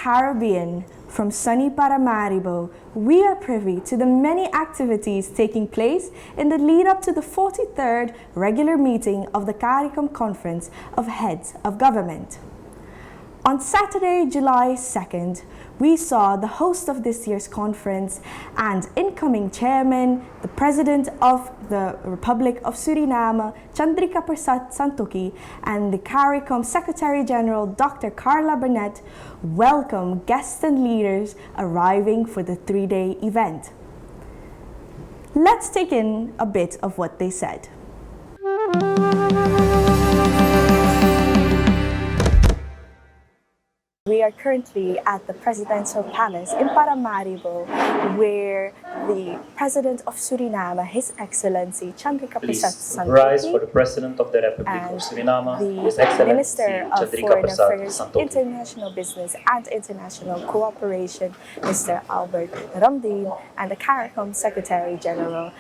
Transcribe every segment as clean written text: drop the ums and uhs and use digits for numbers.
Caribbean, from sunny Paramaribo, we are privy to the many activities taking place in the lead up to the 43rd regular meeting of the CARICOM Conference of Heads of Government. On Saturday, July 2nd, we saw the host of this year's conference and incoming chairman, the President of the Republic of Suriname, Chandrikapersad Santokhi, and the CARICOM Secretary General, Dr. Carla Burnett, welcome guests and leaders arriving for the three-day event. Let's take in a bit of what they said. We are currently at the Presidential Palace in Paramaribo, where the President of Suriname, His Excellency Chandrikapersad Santokhi, rise for the President of the Republic of Suriname, His Excellency Minister of Foreign Affairs, Santokhi. International Business and International Cooperation, Mr. Albert Ramdin, and the CARICOM Secretary General,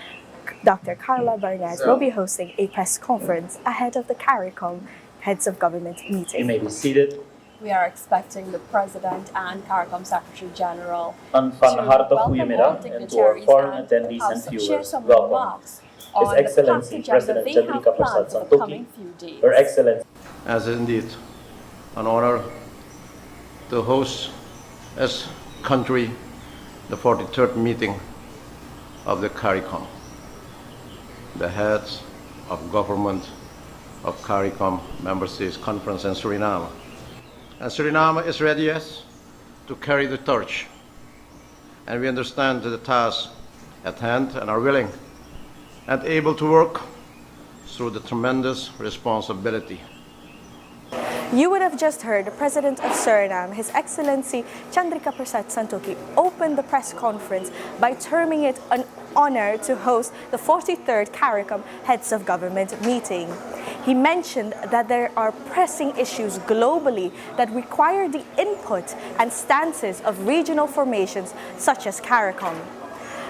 Dr. Carla Burnett, will be hosting a press conference ahead of the CARICOM Heads of Government meeting. You may be seated. We are expecting the President and CARICOM Secretary General Van harte goedemiddag en to our foreign attendees and viewers, welcome. His Excellency President Chandrikapersad Santokhi, Her Excellency. As indeed an honor to host as country the 43rd meeting of the CARICOM, the heads of government of CARICOM member states conference in Suriname. And Suriname is ready, yes, to carry the torch. And we understand the task at hand and are willing and able to work through the tremendous responsibility. You would have just heard the President of Suriname, His Excellency Chandrikapersad Santokhi, open the press conference by terming it an honor to host the 43rd CARICOM Heads of Government meeting. He mentioned that there are pressing issues globally that require the input and stances of regional formations such as CARICOM.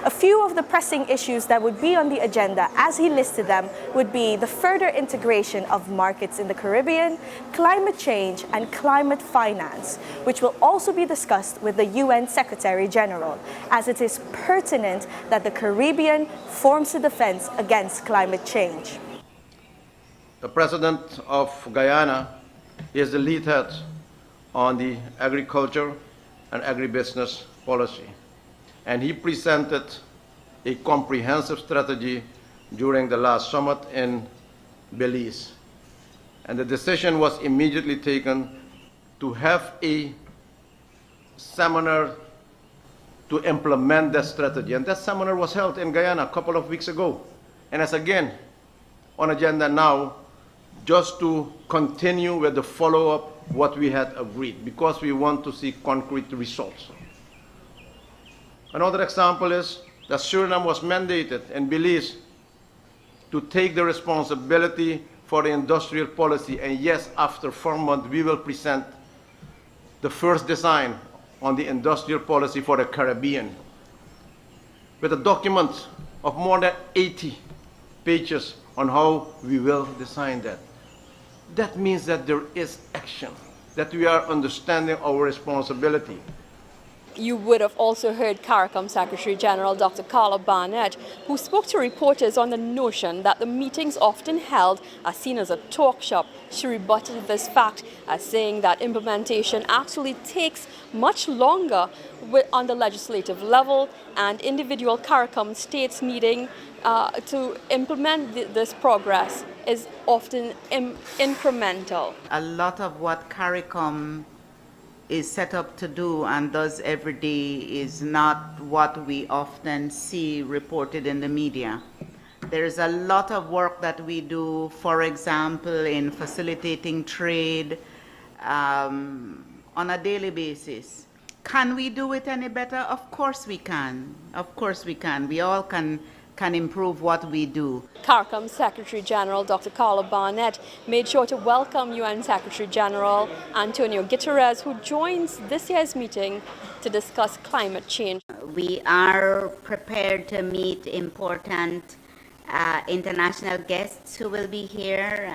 A few of the pressing issues that would be on the agenda, as he listed them, would be the further integration of markets in the Caribbean, climate change, and climate finance, which will also be discussed with the UN Secretary General, as it is pertinent that the Caribbean forms a defense against climate change. The President of Guyana is the lead head on the agriculture and agribusiness policy, and he presented a comprehensive strategy during the last summit in Belize. And the decision was immediately taken to have a seminar to implement that strategy. And that seminar was held in Guyana a couple of weeks ago. And it's again on agenda now, just to continue with the follow-up what we had agreed, because we want to see concrete results. Another example is that Suriname was mandated in Belize to take the responsibility for the industrial policy, and yes, after 4 months we will present the first design on the industrial policy for the Caribbean, with a document of more than 80 pages on how we will design that. That means that there is action, that we are understanding our responsibility. You would have also heard CARICOM Secretary General Dr. Carla Burnett, who spoke to reporters on the notion that the meetings often held are seen as a talk shop. She rebutted this fact as saying that implementation actually takes much longer on the legislative level, and individual CARICOM states meeting to implement this progress is often incremental. A lot of what CARICOM is set up to do and does every day is not what we often see reported in the media. There's a lot of work that we do, for example, in facilitating trade on a daily basis. Can we do it any better? Of course we can. Of course we can. We all can improve what we do. CARICOM Secretary General Dr. Carla Burnett made sure to welcome UN Secretary General Antonio Guterres, who joins this year's meeting to discuss climate change. We are prepared to meet important international guests who will be here.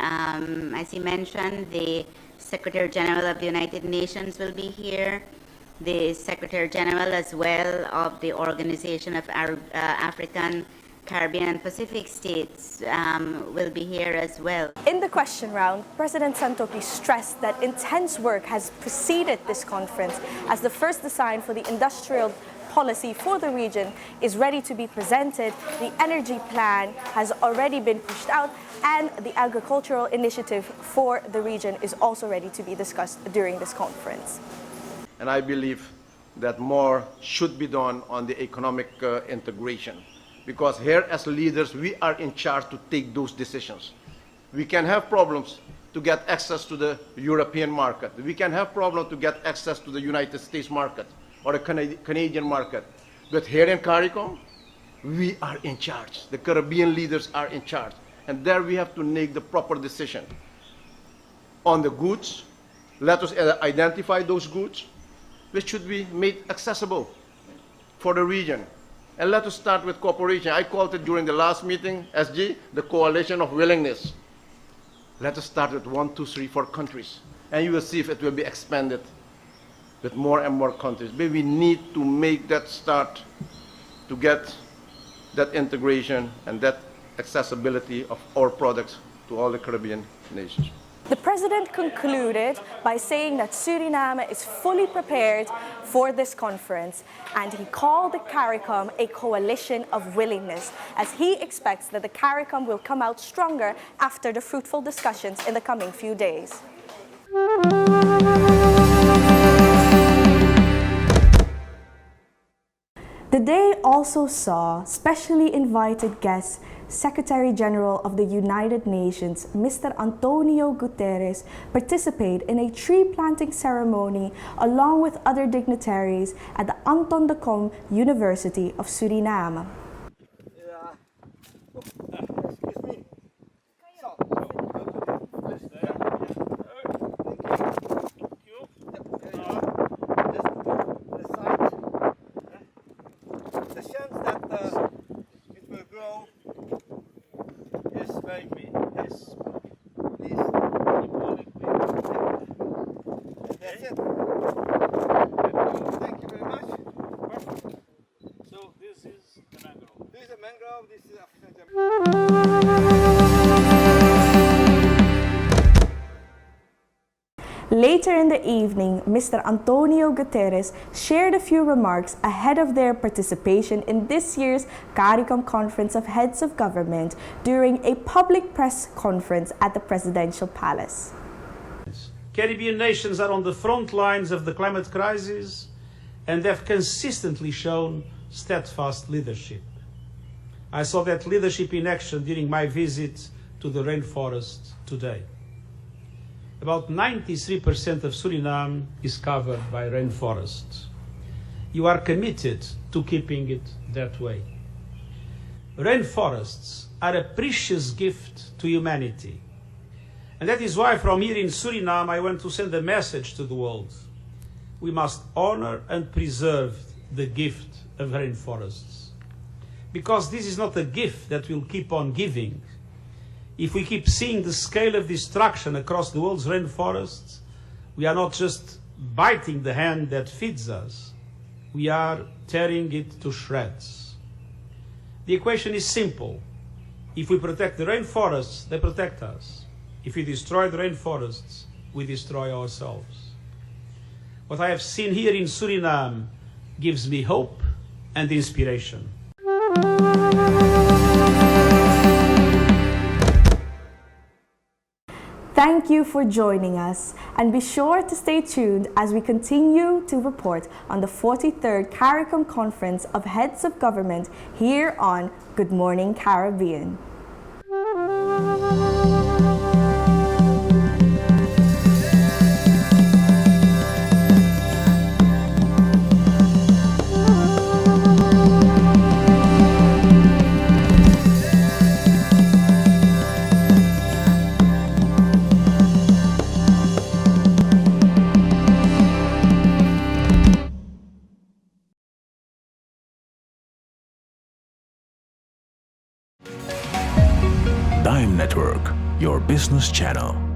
As he mentioned, the Secretary General of the United Nations will be here. the Secretary General as well of the Organization of African, Caribbean and Pacific States will be here as well. In the question round, President Santokhi stressed that intense work has preceded this conference as the first design for the industrial policy for the region is ready to be presented, the energy plan has already been pushed out, and the agricultural initiative for the region is also ready to be discussed during this conference. And I believe that more should be done on the economic integration. Because here as leaders, we are in charge to take those decisions. We can have problems to get access to the European market. We can have problems to get access to the United States market or the Canadian market. But here in CARICOM, we are in charge. The Caribbean leaders are in charge. And there we have to make the proper decision. On the goods, let us identify those goods which should be made accessible for the region. And let us start with cooperation. I called it during the last meeting, SG, the coalition of willingness. Let us start with 1, 2, 3, 4 countries. And you will see if it will be expanded with more and more countries. But we need to make that start to get that integration and that accessibility of our products to all the Caribbean nations. The President concluded by saying that Suriname is fully prepared for this conference, and he called the CARICOM a coalition of willingness, as he expects that the CARICOM will come out stronger after the fruitful discussions in the coming few days. The day also saw specially invited guests, Secretary General of the United Nations, Mr. Antonio Guterres, participate in a tree planting ceremony along with other dignitaries at the Anton de Kom University of Suriname. Later in the evening, Mr. Antonio Guterres shared a few remarks ahead of their participation in this year's CARICOM Conference of Heads of Government during a public press conference at the Presidential Palace. Caribbean nations are on the front lines of the climate crisis and have consistently shown steadfast leadership. I saw that leadership in action during my visit to the rainforest today. About 93% of Suriname is covered by rainforests. You are committed to keeping it that way. Rainforests are a precious gift to humanity. And that is why from here in Suriname I want to send a message to the world. We must honor and preserve the gift of rainforests. Because this is not a gift that will keep on giving. If we keep seeing the scale of destruction across the world's rainforests, we are not just biting the hand that feeds us, we are tearing it to shreds. The equation is simple. If we protect the rainforests, they protect us. If we destroy the rainforests, we destroy ourselves. What I have seen here in Suriname gives me hope and inspiration. Thank you for joining us, and be sure to stay tuned as we continue to report on the 43rd CARICOM Conference of Heads of Government here on Good Morning Caribbean. Network, your business channel.